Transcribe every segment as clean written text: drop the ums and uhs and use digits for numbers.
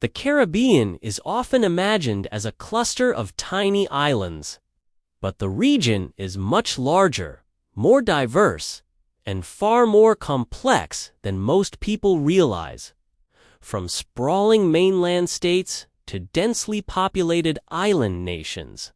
The Caribbean is often imagined as a cluster of tiny islands, but the region is much larger, more diverse, and far more complex than most people realize. From sprawling mainland states to densely populated island nations,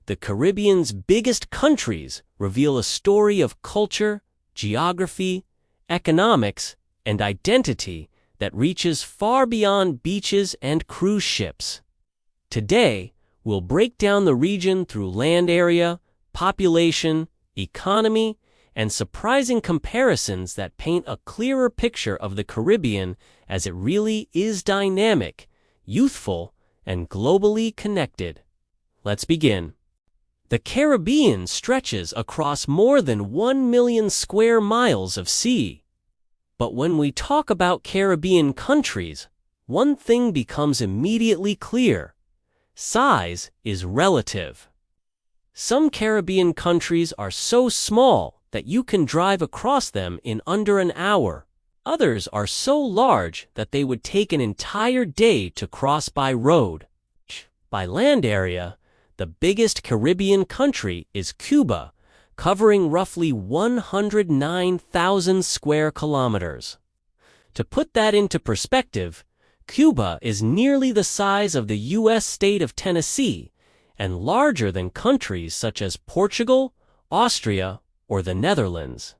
the Caribbean's biggest countries reveal a story of culture, geography, economics, and identity that reaches far beyond beaches and cruise ships. Today, we'll break down the region through land area, population, economy, and surprising comparisons that paint a clearer picture of the Caribbean as it really is dynamic, youthful, and globally connected. Let's begin. The Caribbean stretches across more than 1 million square miles of sea. But when we talk about Caribbean countries, one thing becomes immediately clear: size is relative. Some Caribbean countries are so small that you can drive across them in under an hour. Others are so large that they would take an entire day to cross by road. By land area, the biggest Caribbean country is Cuba, covering roughly 109,000 square kilometers. To put that into perspective, Cuba is nearly the size of the U.S. state of Tennessee and larger than countries such as Portugal, Austria, or the Netherlands.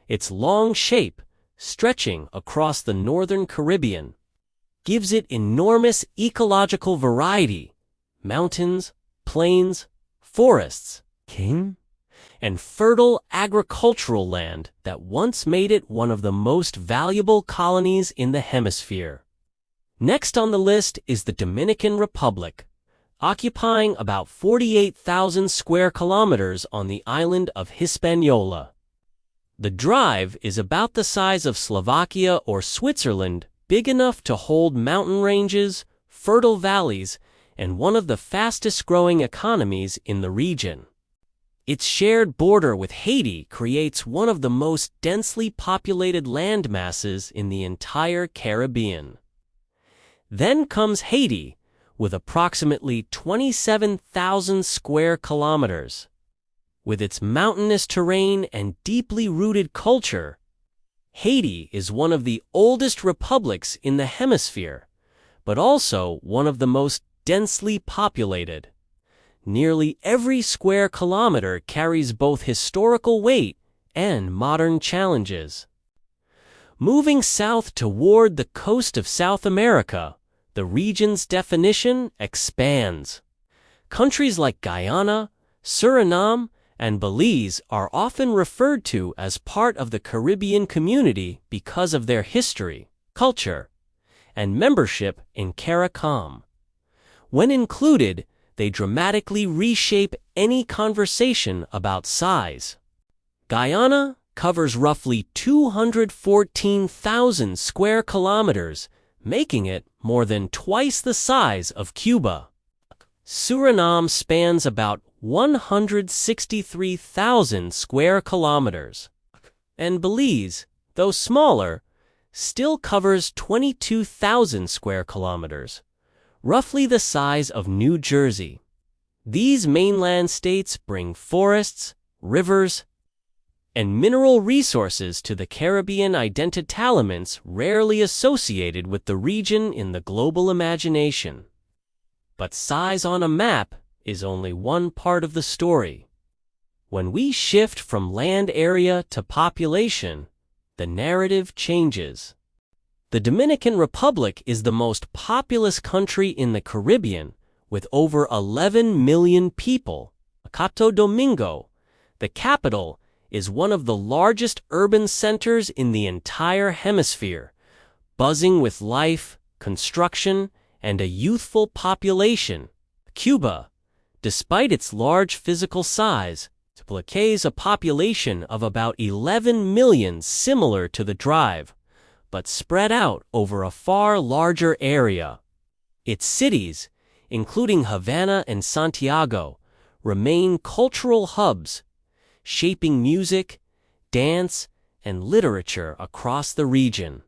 Its long shape, stretching across the northern Caribbean, gives it enormous ecological variety: mountains, plains, forests, and fertile agricultural land that once made it one of the most valuable colonies in the hemisphere. Next on the list is the Dominican Republic, occupying about 48,000 square kilometers on the island of Hispaniola. The drive is about the size of Slovakia or Switzerland, big enough to hold mountain ranges, fertile valleys, and one of the fastest-growing economies in the region. Its shared border with Haiti creates one of the most densely populated land masses in the entire Caribbean. Then comes Haiti, with approximately 27,000 square kilometers. With its mountainous terrain and deeply rooted culture, Haiti is one of the oldest republics in the hemisphere, but also one of the most densely populated. Nearly every square kilometer carries both historical weight and modern challenges. Moving south toward the coast of South America, the region's definition expands. Countries like Guyana, Suriname, and Belize are often referred to as part of the Caribbean community because of their history, culture, and membership in CARICOM. When included, they dramatically reshape any conversation about size. Guyana covers roughly 214,000 square kilometers, making it more than twice the size of Cuba. Suriname spans about 163,000 square kilometers. And Belize, though smaller, still covers 22,000 square kilometers, roughly the size of New Jersey. These mainland states bring forests, rivers, and mineral resources to the Caribbean identity rarely associated with the region in the global imagination. But size on a map is only one part of the story. When we shift from land area to population, the narrative changes. The Dominican Republic is the most populous country in the Caribbean, with over 11 million people. Santo Domingo, the capital, is one of the largest urban centers in the entire hemisphere, buzzing with life, construction, and a youthful population. Cuba, despite its large physical size, displays a population of about 11 million, similar to the drive, but spread out over a far larger area. Its cities, including Havana and Santiago, remain cultural hubs, shaping music, dance, and literature across the region.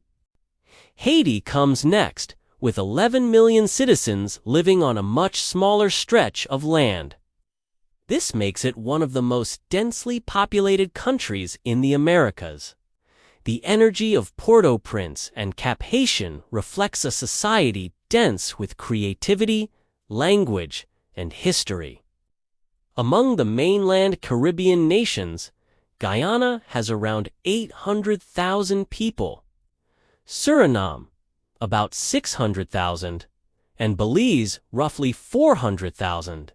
Haiti comes next, with 11 million citizens living on a much smaller stretch of land. This makes it one of the most densely populated countries in the Americas. The energy of Port-au-Prince and Cap-Haïtien reflects a society dense with creativity, language, and history. Among the mainland Caribbean nations, Guyana has around 800,000 people, Suriname about 600,000, and Belize roughly 400,000.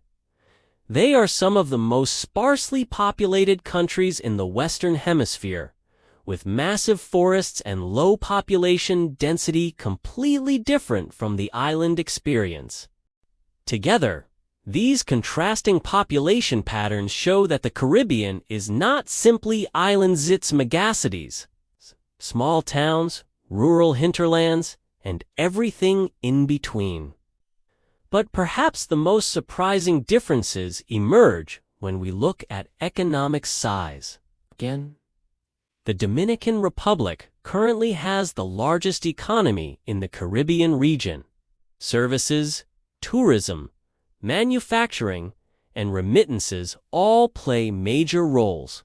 They are some of the most sparsely populated countries in the Western Hemisphere, with massive forests and low population density completely different from the island experience. Together, these contrasting population patterns show that the Caribbean is not simply islands, its megacities, small towns, rural hinterlands, and everything in between. But perhaps the most surprising differences emerge when we look at economic size. The Dominican Republic currently has the largest economy in the Caribbean region. Services, tourism, manufacturing, and remittances all play major roles.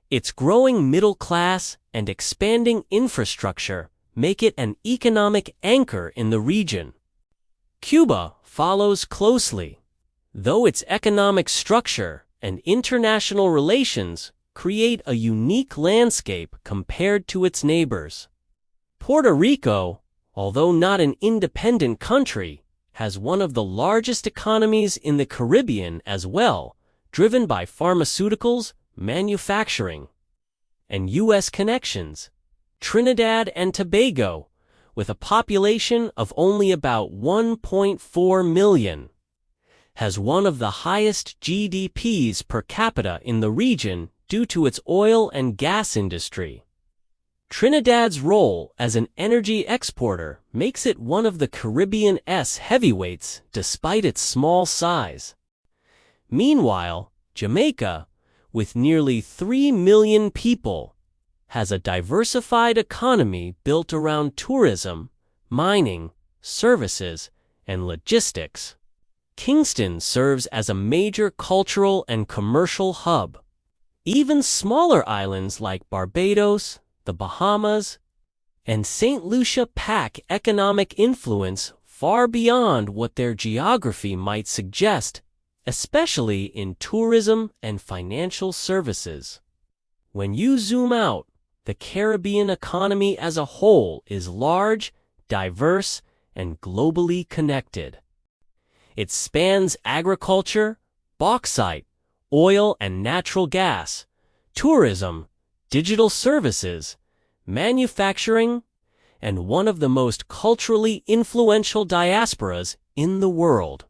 Its growing middle class and expanding infrastructure make it an economic anchor in the region. Cuba follows closely, though its economic structure and international relations create a unique landscape compared to its neighbors. Puerto Rico, although not an independent country, has one of the largest economies in the Caribbean as well, driven by pharmaceuticals, manufacturing, and U.S. connections. Trinidad and Tobago, with a population of only about 1.4 million, has one of the highest GDPs per capita in the region due to its oil and gas industry. Trinidad's role as an energy exporter makes it one of the Caribbean's heavyweights despite its small size. Meanwhile, Jamaica, with nearly 3 million people, has a diversified economy built around tourism, mining, services, and logistics. Kingston serves as a major cultural and commercial hub. Even smaller islands like Barbados, the Bahamas, and St. Lucia pack economic influence far beyond what their geography might suggest, especially in tourism and financial services. When you zoom out, the Caribbean economy as a whole is large, diverse, and globally connected. It spans agriculture, bauxite, oil and natural gas, tourism, digital services, manufacturing, and one of the most culturally influential diasporas in the world.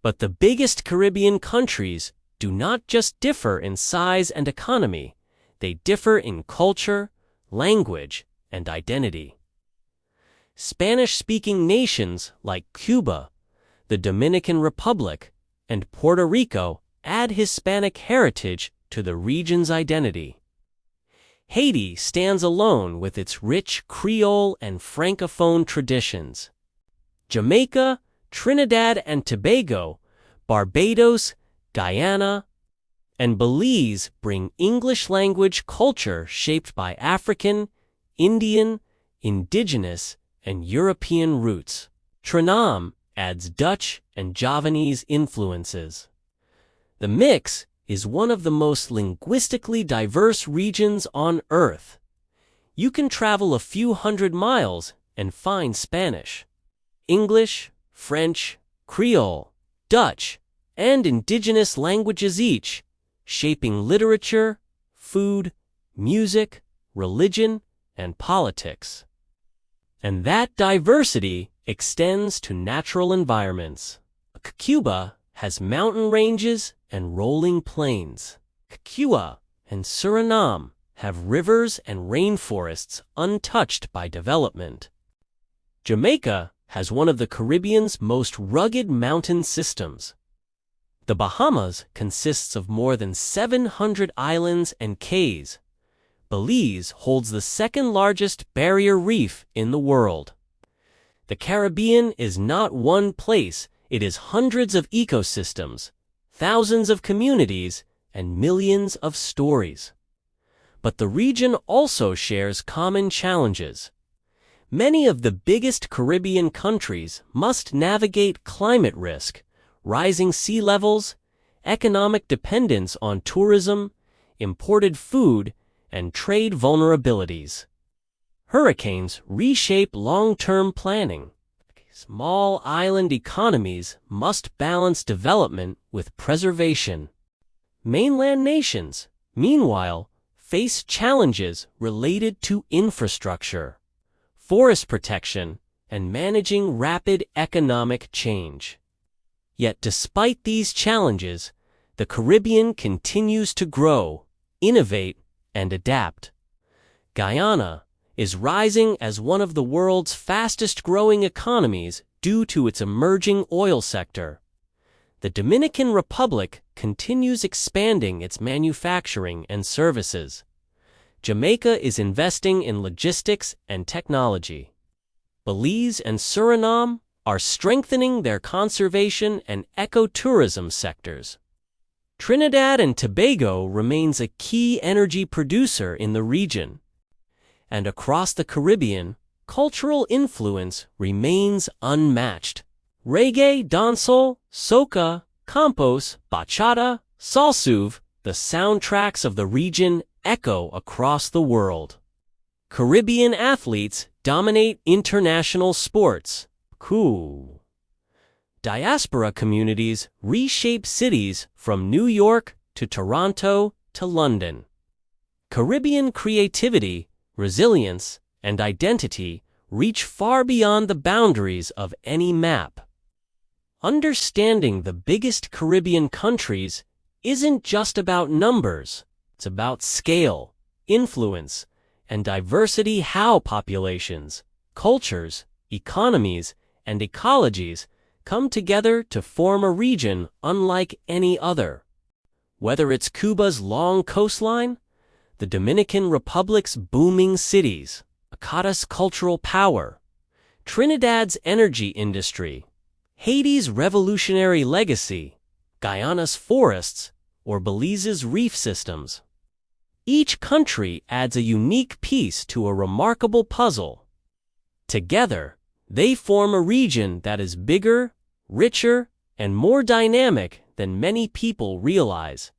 But the biggest Caribbean countries do not just differ in size and economy, they differ in culture, language, and identity. Spanish-speaking nations like Cuba, the Dominican Republic, and Puerto Rico add Hispanic heritage to the region's identity. Haiti stands alone with its rich Creole and Francophone traditions. Jamaica, Trinidad and Tobago, Barbados, Guyana, and Belize bring English-language culture shaped by African, Indian, Indigenous, and European roots. Trinidad adds Dutch and Javanese influences. The mix is one of the most linguistically diverse regions on Earth. You can travel a few hundred miles and find Spanish, English, French, Creole, Dutch, and indigenous languages each, shaping literature, food, music, religion, and politics. And that diversity extends to natural environments. Cuba has mountain ranges and rolling plains. Cuba and Suriname have rivers and rainforests untouched by development. Jamaica has one of the Caribbean's most rugged mountain systems. The Bahamas consists of more than 700 islands and cays. Belize holds the second largest barrier reef in the world. The Caribbean is not one place, it is hundreds of ecosystems, thousands of communities, and millions of stories. But the region also shares common challenges. Many of the biggest Caribbean countries must navigate climate risk, rising sea levels, economic dependence on tourism, imported food, and trade vulnerabilities. Hurricanes reshape long-term planning. Small island economies must balance development with preservation. Mainland nations, meanwhile, face challenges related to infrastructure, forest protection, and managing rapid economic change. Yet despite these challenges, the Caribbean continues to grow, innovate, and adapt. Guyana is rising as one of the world's fastest-growing economies due to its emerging oil sector. The Dominican Republic continues expanding its manufacturing and services. Jamaica is investing in logistics and technology. Belize and Suriname are strengthening their conservation and ecotourism sectors. Trinidad and Tobago remains a key energy producer in the region. And across the Caribbean, cultural influence remains unmatched. Reggae, dancehall, soca, campos, bachata, salsa, the soundtracks of the region echo across the world. Caribbean athletes dominate international sports. Cool. Diaspora communities reshape cities from New York to Toronto to London. Caribbean creativity, resilience, and identity reach far beyond the boundaries of any map. Understanding the biggest Caribbean countries isn't just about numbers, it's about scale, influence, and diversity. How populations, cultures, economies, and ecologies come together to form a region unlike any other. Whether it's Cuba's long coastline, the Dominican Republic's booming cities, Acata's cultural power, Trinidad's energy industry, Haiti's revolutionary legacy, Guyana's forests, or Belize's reef systems. Each country adds a unique piece to a remarkable puzzle. Together, they form a region that is bigger, richer, and more dynamic than many people realize.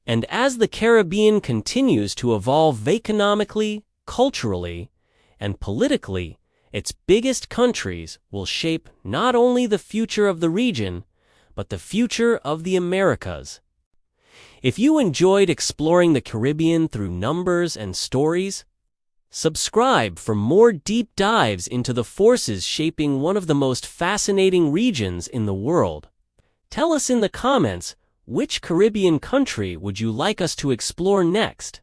And as the Caribbean continues to evolve economically, culturally, and politically, its biggest countries will shape not only the future of the region, but the future of the Americas. If you enjoyed exploring the Caribbean through numbers and stories, subscribe for more deep dives into the forces shaping one of the most fascinating regions in the world. Tell us in the comments, which Caribbean country would you like us to explore next?